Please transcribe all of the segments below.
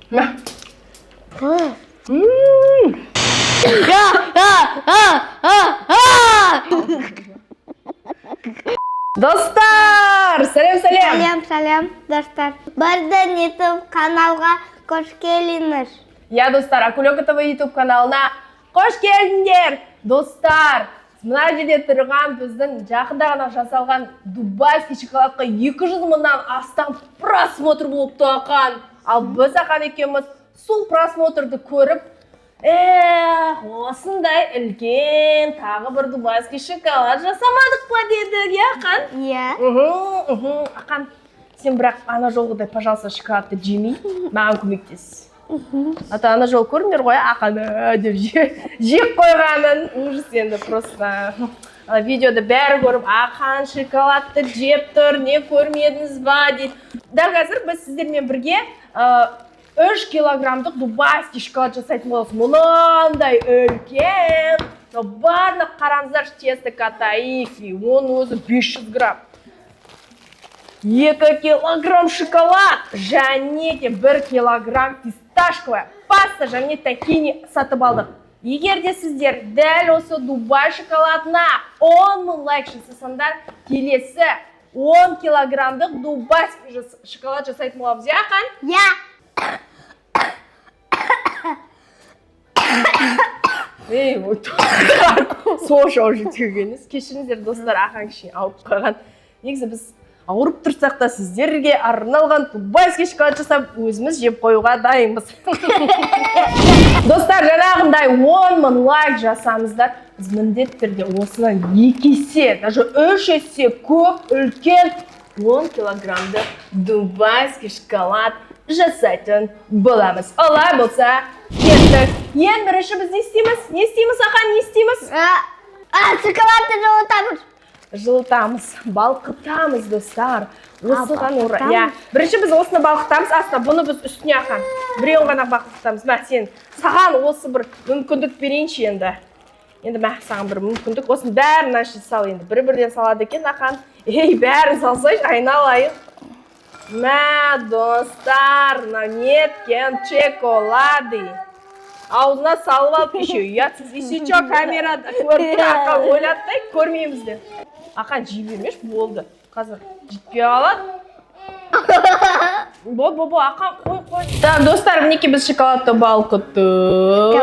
Достар, сәлем. Сәлем, достар. Бірден YouTube каналға қош келіңіз. Я, достар, Акулёка ТВ YouTube каналына қош келдіңдер. Достар, мына жерде тұрған біздің жақында ғана жасалған дубайский шоколадқа 200 мыңнан астам просмотр болып тұған. Ал біз ақан екеуміз сол просмотрды көріп, осындай үлкен тағы бір дубайский шоколад жасамадық па дедік, я ақан? Иә. Ақан, сен бірақ ана жолғыдай, пожалуйста, шоколадты жемей, маған көмектес. Ата ана жол көріңдер ғой, ақаны деп жек қойғанын, ужас енді просто. Видеода бәрі көріп, ақан шоколадты жеп тұр, не көрмедіңіз ба дейді. Дәл қазір біз сіздермен бірге 3 килограммдық дубайский шоколад жасайтын боламыз. Мұнандай үлкен. Барлық қараңыздар, тесто катаифи, оның өзі 500 грамм. 2 килограмм шоколад, және де 1 килограмм фисташковая паста, және тахини сатып алдық. Егер де сіздер дәл осы Дубай шоколадына 10 000 лайк жасасаңдар, келесі 10 килограммдық дубайский шоколад жасайтын боламыз, я ақан? Я. Соша уже төгеніз. Кешіріңіздер, достар, ақан кішкене ауырып қойған. Негізі біз ауырып тұрсақ та сіздерге арналған дубайский шоколад жасап, өзіміз жеп қоюға дайынбыз. Достар, жаңағындай 10 000 лайк жасаңыздар, біз міндетті түрде осынан 2 есе, даже 3 есе көп үлкен 10 килограммды дубайский шоколад жасайтын боламыз. Олай болса, кеттік. Ең бірінші біз не істейміз? Не істейміз, ақан, не істейміз? Шоколадты жылытамыз. Жылытамыз, балқытамыз, достар. Осыған орай. Бірінші біз осыны балқытамыз, аста бұны біз үстіне ақан. Біреуін ғана балқытамыз. Мә, сен саған осы бір мүмкіндік берейінші енді. Енді мә, саған бір мүмкіндік. Осыны бәрін ашып сал енді. Бір-бірден салады екен ақан. Бәрін салсайшы, айналайын. Мә, достар, неткен чоколады. Аузына салып алып еще ұятсыз. Еще чо камерада көріп ақан ойлаттай көрмеймізді. Ақан жей бермеш, болды. Қазір жетпей алады. Ақан қой. Достар, мінеке біз шоколадты балқыттық.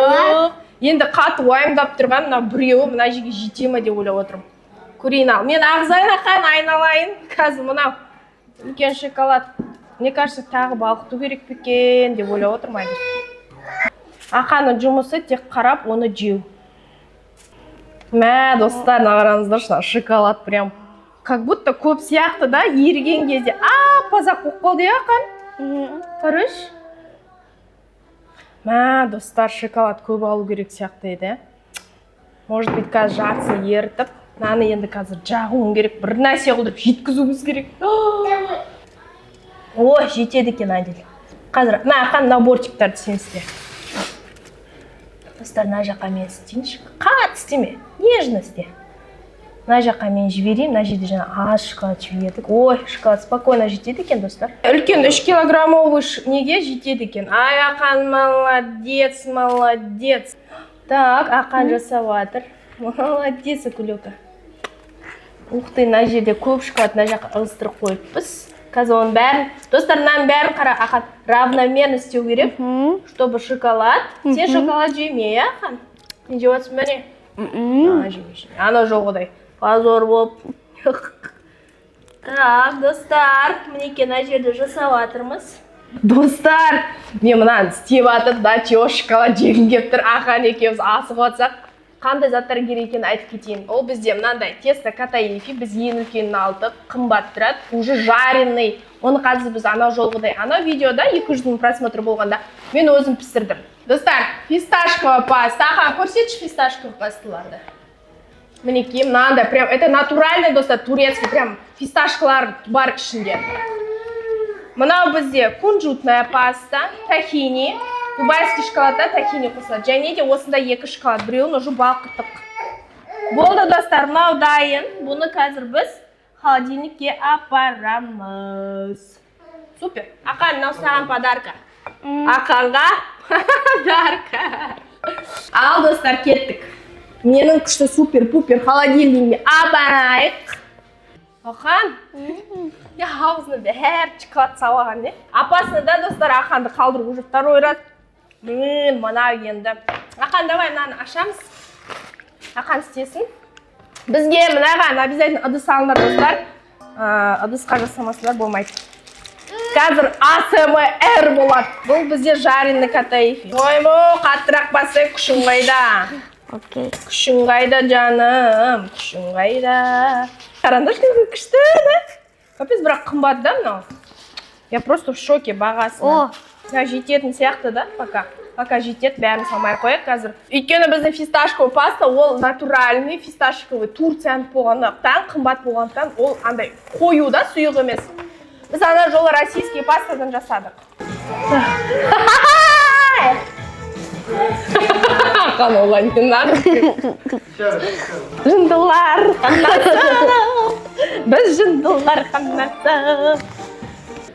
Енді қатты уайымдап тұрған, біреуі мына жерге жете ме деп ойлап отырмын. Көрейін ал. Мен ағзайын ақан, айналайын. Қазір мынау үлкен шоколад. Мне кажется, тағы балқыту керек пекен деп ойлап отырмайды. Ақаның жұмысы тек қарап, оны жеу. Мә, достар, қараңыздар, шоколад прям как будто көп сияқты да, еріген кезде. Пазақ қоқ болды, ақан? Қарыш? Мә, достар, шоколад көп алу керек сияқты еді. Может быть, қазір жартысын ертіп, наны енді қазір жағуым керек, бір нәрсе қылдырып жеткізуіміз керек. Ой, жетеді екен Айдел. Қазір, ақан наборчиктарды сен істе. Достар, мына жаққа мен істейінші. Қат істеме, нежно істе. Мына жаққа мен жіберейін, мына жерде жаңа аз шоколад жібердік. Ой, шоколад спокойно жетеді екен, достар. Үлкен 3 килограммовый неге жетеді екен. Ай, ақан, молодец, молодец. Так, ақан жасап жатыр. Молодец, Акулёка. Ух ты, мына жерде көп шоколад, мына жаққа ығыстырып қойыппыз. Қазір оның бәрін, достар, мынаның бәрін қара, ақан равномерно істеу керек, чтобы шоколад, сен шоколад жемей, ақан. Не жеп отырсың бәне? Жемейшін. Ана жоғыдай. Позор болып. Так, достар, мінеке мына жерде жасап жатырмыз. Достар, мен мынаны істеп жатып, да, шоколад жегім келіп тұр, ақан екеуміз асығып отырсақ, қандай заттар керек екенін айтып кетейін. Ол бізде мынандай тесто катаифи, біз ең үлкенін алдық, қымбат тұрады, уже жареный. Оны қазір біз анау жолғыдай, анау видеода 200 000 просмотр болғанда мен өзім пісірдім. Достар, фисташковая паста. Ақан, көрсетші фисташковая пасталарды. Мінеке, мынандай, прям, это натуральный, достар, турецкий, прям фисташкалар бар ішінде. Мынау бізде кунжутная паста, тахини. Дубайский шоколадта тахини қосылады. Және де осында 2 шоколад, біреуін уже балқыттық. Болды, достар, мынау дайын. Бұны қазір біз холодильникке апарамыз. Супер. Ақан, мынау саған подарка. Ақанға дарка. Ал, достар, кеттік. Менің күшті супер-пупер холодильнигіме абайық. Ақан, аузына бәр шоколад салған, не? Апасына да, достар, Ақанды қалдырып уже второй раз. Мына енді. Ақан, давай, мынаны ашамыз. Ақан істесін. Бізге мынаған обязательно ыдыс алыңдар, достар. Ыдысқа жасамасындар болмайды. Қазір АСМР болады. Бұл бізде жареный катаифи. Оймо, қаттырақ басы, күшің қайда? Окей. Күшің қайда, жаным? Күшің қайда? Қараңдаршы, күшті, да? Капец, бірақ қымбат, да, мынау? Я просто в шоке бағасына. Жететін сияқты, да, пока жетет, бәрін салмай қояйық қазір. Өйткені біздің фисташковый паста, ол натуральный фисташковый Турцияны болғандықтан, қымбат болғандықтан, ол андай қою да, сұйық емес. Біз ана жолы российский пастадан жасадық. Ақан олай нағыз. Жындылар қанасы. Біз жындылар қанасы.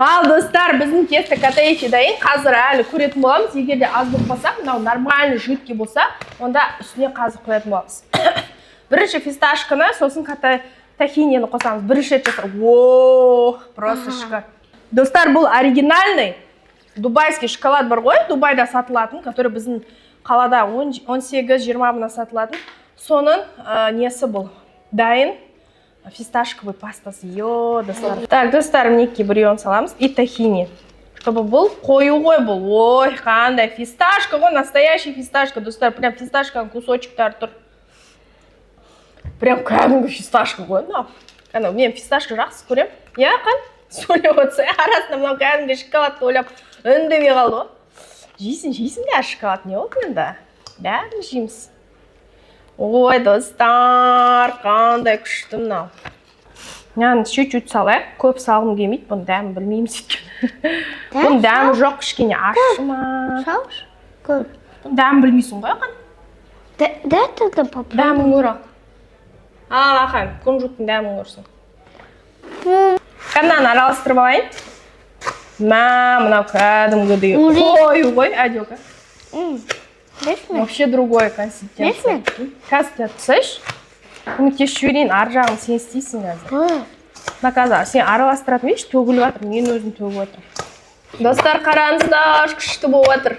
Ал, достар, біздің тесті катаифи дайын. Қазір әлі көретін боламыз. Егер де аз болып қалса, мынау нормальный жидкий болса, онда үстіне қазір қоятын боламыз. Бірінші фисташканы, сосын тахинені қосамыз. Бірінші жасар. Ооо, просто шоколад. Достар, бұл оригинальный дубайский шоколад бар ғой, Дубайда сатылатын, который біздің қалада 18-20 мына сатылатын. Соның несі бұл? Дайын фисташковый пастасы. Йо, достар. Так, достар, мінекей біреуін саламыз. И тахини. Чтобы бұл қою ғой бұл. Ой, қандай фисташка ғой, настоящий фисташка. Достар, прям фисташканың кусочектары тұр. Прям кәдімгі фисташка ғой. Мен фисташка жақсы көрем. Я қан? Сөйлеп отса, арасында мынау кәдімгі шоколадты ойлап үндемей қалды ғой. Жейсің де шоколад не болды енді? Бәрін жейміз. Ой, достар, қандай күшті мынау. Мен чуть-чуть салайық, көп салғым келмейді, бұның дәмін білмеймін сөйткен. Бұның дәмі жоқ, кішкене ашы ма? Шауш? Көп. Бұның дәмін білмейсің ғой, Ақан? Да, тогда попробуй. Дәмін көр ал. Ал, Ақан, кунжуттың дәмін көрсің. Қаннан араластырып алайын. Мынау кәдімгідей қою ғой, әдеукі. Вообще другой консистенция. Қазір түсіш, көмектесіп жіберейін, ар жағын сен істейсің қазір. Қазір сен араластыратын еш, төгіліп жатыр, мен өзім төгіп жатыр. Достар, қараңыздар, күшті болып жатыр.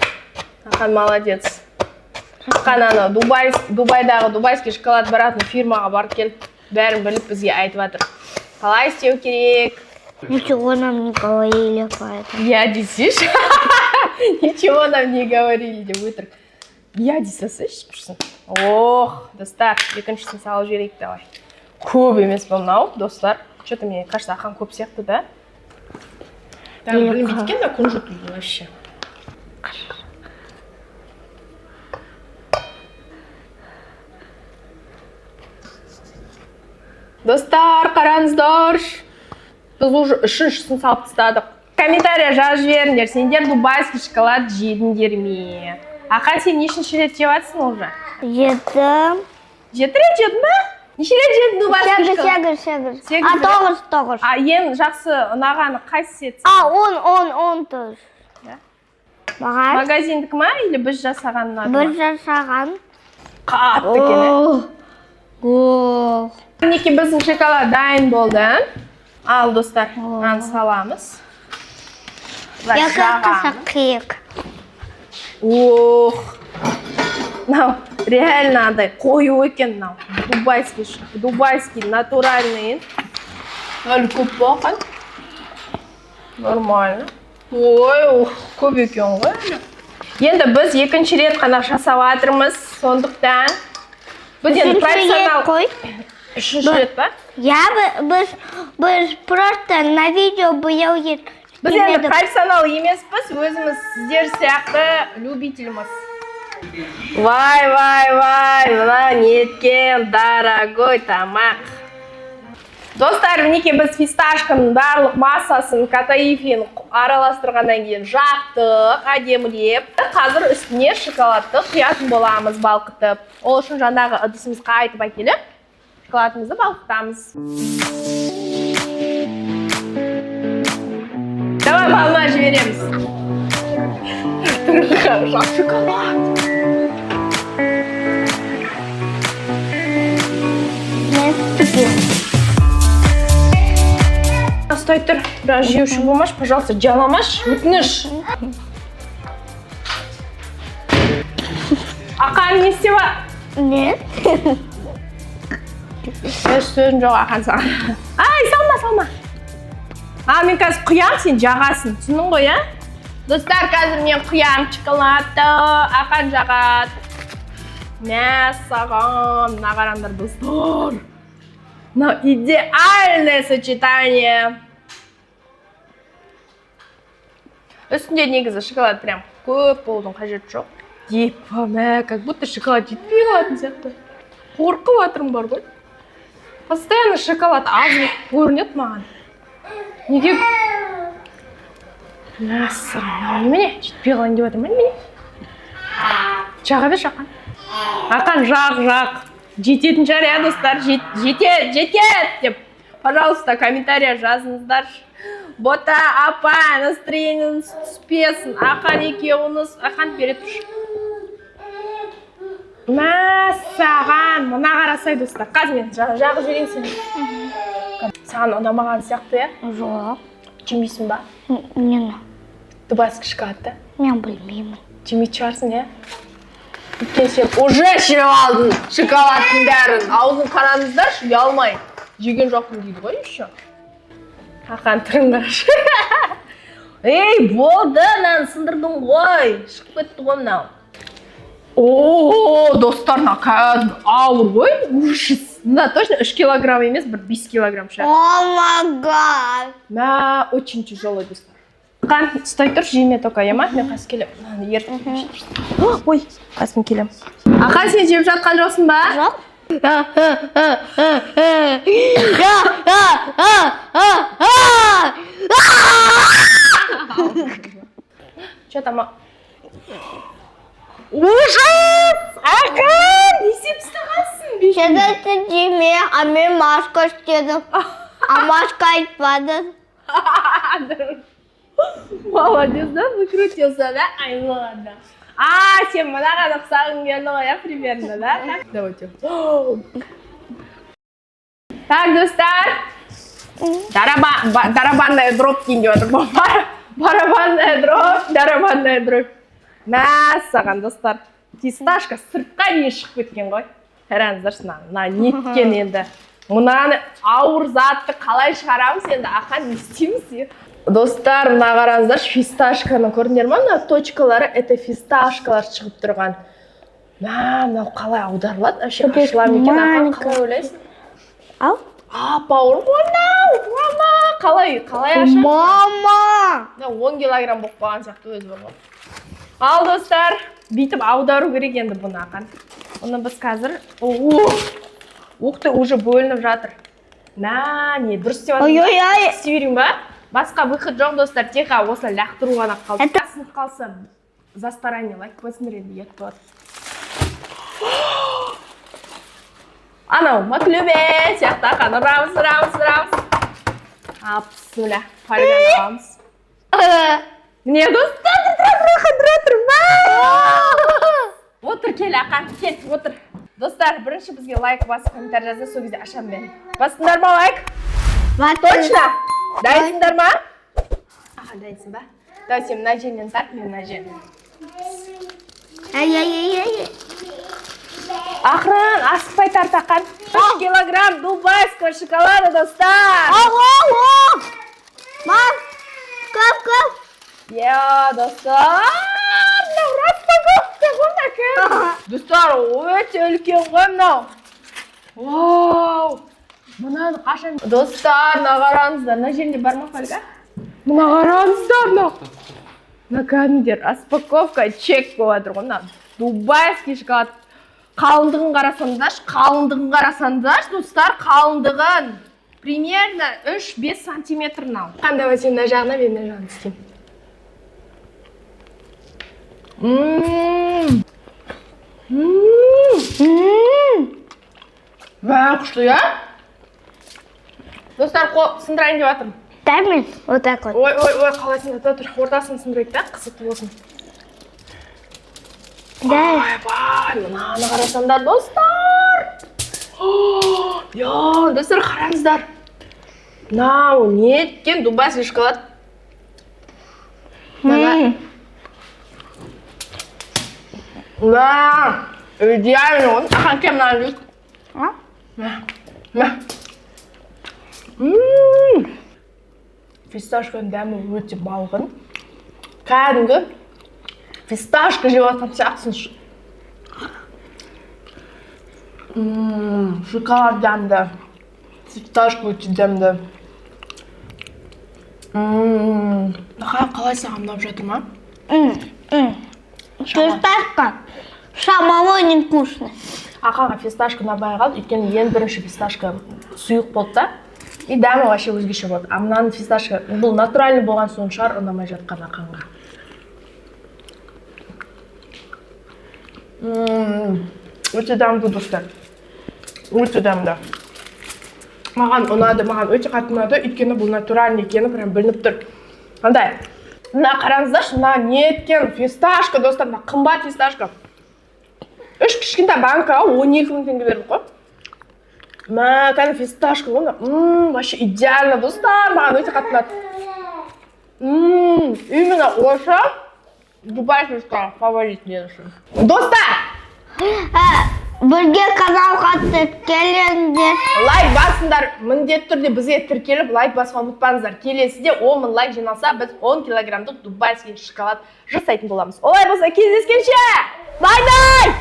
Ақан молодец. Ақан ана Дубайдағы дубайский шоколад баратын фирмаға барып келіп, бәрін біліп бізге айтып жатыр. Қалай істеу керек? Ничего нам не говорили поэтому. Я десиш. Ничего нам не говорили деп өтірік. Я десесіш күшсің. Ох, достар, екіншісін салып жіберейік давай. Көп емес бұл мынау, достар. Что-то мне кажется, Ақан көп сияқты, да? Білім жеткен да кунжут вообще. Достар, қараңыздар. Біз уже үшіншісін салып тастадық. Комментария жазып жіберіңдер, сендер дубайский шоколад жедіңдер ме? Ақан, сен нешінші рет жеп жатсың уже? Жедім. 7 рет жедің ба? Неше рет жедің дубайский шоколад? Сегіз. Тоғыз. Ең жақсы ұнағаны қайсысы еді? Он тоже. Маған? Магазиндік ма или біз жасаған ұнады ма? Біз жасаған. Қатты екен. Мінекей біздің шоколад дайын болды. Ал, достар, мынаны саламыз. Я как-то қиық. Ох, мынау реально андай қою екен мынау. Дубайский натуральный. Әлі көп болған. Нормально. Ой, көп екен ғой. Енді біз екінші рет қана жасап жатырмыз, сондықтан. Біз енді профессионал қой. Үшінші рет па? Я біз просто на видео биыл ет. Біз енді профессионал емеспіз, өзіміз сіздер сияқты любителіміз. Вай, мына неткен дорогой тамақ. Достар, мінекей біз фисташканың барлық массасын, катаифин араластырғаннан кейін жақтық, әдемілеп. Қазір үстіне шоколадты құятын боламыз балқытып. Ол үшін жаңағы ыдысымызға қайтып әкеліп, шоколадымызды балқытамыз. Давай балма жібереміз. жақ шоколад. Мен түгел. Стой тұр, біраз жеуші болмаш, пожалуйста, жаламаш, өтініш. Ақан не істеп ба? Не? Сөзім жоқ Ақан саған. Ай, салма. Мен қазір құям, сен жағасын. Түсінің ғой, ә? Достар, қазір мен құям шоколадты, Ақан жағады. Мәссаған, мына қараңдар достар. Мынау идеальное сочетание. Үстінде негізі шоколад прям көп болудың қажеті жоқ. Типа, как будто шоколад жетпей қалатын сияқты. Қорқып жатырмын бар ғой. Постоянно шоколад аз көрінеді маған. Неге? Мәссаған, немене? Жетпей қалайын деп жатырмын, немене? Жаға бер, Ақан. Ақан, жақ. Жететін шығар, иә, достар? Жетет деп. Пожалуйста, комментария жазыңыздар. Бота, апа, настроениеңіз түспесін. Ақан екеуіңіз, Ақан бере тұршы. Мәссаған, мына қарасай, достар. Қазір мен жағы жіберейін сені. Саған ұнамаған сияқты, иә? Жоқ. Жемейсің ба? Нені? Дубайский шоколадты. Мен білмеймін. Жемейтін шығарсың, иә? Өйткені сен уже жеп алдың шоколадтың бәрін. Аузын қараңыздаршы, ұялмай. Жеген жоқпын дейді ғой еще. Ақан түрін қарашы. Ей, болды, нан сындырдың ғой. Шығып кетті ғой мынау. О, достар, кәдімгі ауыр ғой. Ужас. Мына точно 3 килограмм емес, бір 5 килограмм шығар. О май гад. Мә, очень тяжелый, достар. Ақан, стой тұр, жеме тоқа, ема? Мен қазір келем. Ертіп. Ой, қазір келем. Ақан, сен жеп жатқан жоқсың ба? Жоқ. Че там? Ужас! Ақан, не істеп тастағансың? Шедетті жеме, а мен Машка істедім. А Машка айтпады. Молодец, да? Выкрутился, да? Ай, ладно. Сен мынаған ұқсағың келді ғой, я примерно, да? Давайте. Так, достар. Барабанная дробь дейін деп отыр. Барабанная дробь. Мәссаған, достар. Фисташка сыртқа дейін шығып кеткен ғой. Қараңыздаршы, мына неткен енді. Мынаны ауыр затты қалай шығарамыз енді, Ақан не істейміз? Достар, мына қараңыздаршы, фисташканы көрдіңдер ме? Мына точкалары, это фисташкалар шығып тұрған. Мынау қалай аударылады? Вообще ашылам екен, Ақан қалай ойлайсың? Ау? Бауыр мынау, мама, қалай ашамыз? Мама! 10 килограмм болып қалған сияқты өзі бар ғой. Ал, достар, бүйтіп аудару керек енді бұны, Ақан. Оны біз қазір, уқты уже бөлініп жатыр. Не, дұрыс істеп жатыр. Ой-ой-ой. Істей берейін ба? Басқа выход жоқ, достар, тек осылай лақтыру ғана қалды. Сынып қалса, застарание лайк қойсыңдар енді ет болады. Анау, маклюбе, сияқты Ақан, ұрауыз. Апсуля, фольганы аламыз. Не, достар, тұр. Отыр, кел, Ақан, кел, отыр. Достар, бірінші бізге лайк басып, комментарий жазды, сол кезде ашам мен. Басыңдар ма лайк? Точно? Дайсыңдар ма? Ақан, дайсың ба? Давай, сен мына жерінен тарт, мен мына жерінен. Ай. Ақырын, асықпай тарт, Ақан. 3 килограмм дубайского шоколада, достар. Мам, көп. Достар, распаковка ғой. Достар, өте үлкен ғой мынау. Вау! Мұнаны қашан... Достар, мына қараңыздар, мына жерінде бар ма фольга? Мына қараңыздар, мына кәдімдер, распаковка чек болады ғой, мына дубайский шоколад. Қалыңдығын қарасаңдаршы, достар, қалыңдығын. Примерно 3-5 сантиметр мынау. Қандай сен мына жағына, мен мына жағын істеймін. Күшті, я? Достар, сындырайын деп жатырмын. Дай мен, вот так вот. Ой, қалай сындырды, тұр, ортасын сындырайық та, қызықты болсын. Ойбай, мынаны қарасаңдар, достар. Достар, қараңыздар. Мынау неткен дубайский шоколад. Мына идеально ғой. Қанке мынаны жейді. Фисташканың дәмі өте балғын. Кәдімгі фисташка жеп жатқан сияқтысың. Шоколад дәмді. Фисташка өте дәмді. Қалай саған ұнап жатыр ма? Фисташка самого не вкусный. Ақаға фисташка ұнамай қалды, өйткені ең бірінші фисташка сұйық болды да. И дәмі вообще өзгеше болды. А мынаның фисташка бұл натуральный болған соң шығар ұнамай жатқан ақанға. Өте дәмді достар. Өте дәмді. Маған ұнады, маған өте қатты ұнады, өйткені бұл натуральный екені прям білініп тұр. Қандай? Мына қараңыздаршы, мына неткен фисташка достар, мына қымбат фисташка. 3 кішкентай банкаға 12 000 теңге бердік қой. Мә, кәдімгі фисташка ғой. Вообще идеально достар, маған өте қатты ұнады. Именно осы Дубай фисташка фаворит мен үшін. Достар! Бірге каналға тіркеліңдер. Лайк басыңдар, міндетті түрде бізге тіркеліп, лайк басуға ұмытпаңыздар. Келесіде 10 000 лайк жиналса, біз 10 килограммдық дубайский шоколад жасайтын боламыз. Олай болса, кездескенше! Бай-бай!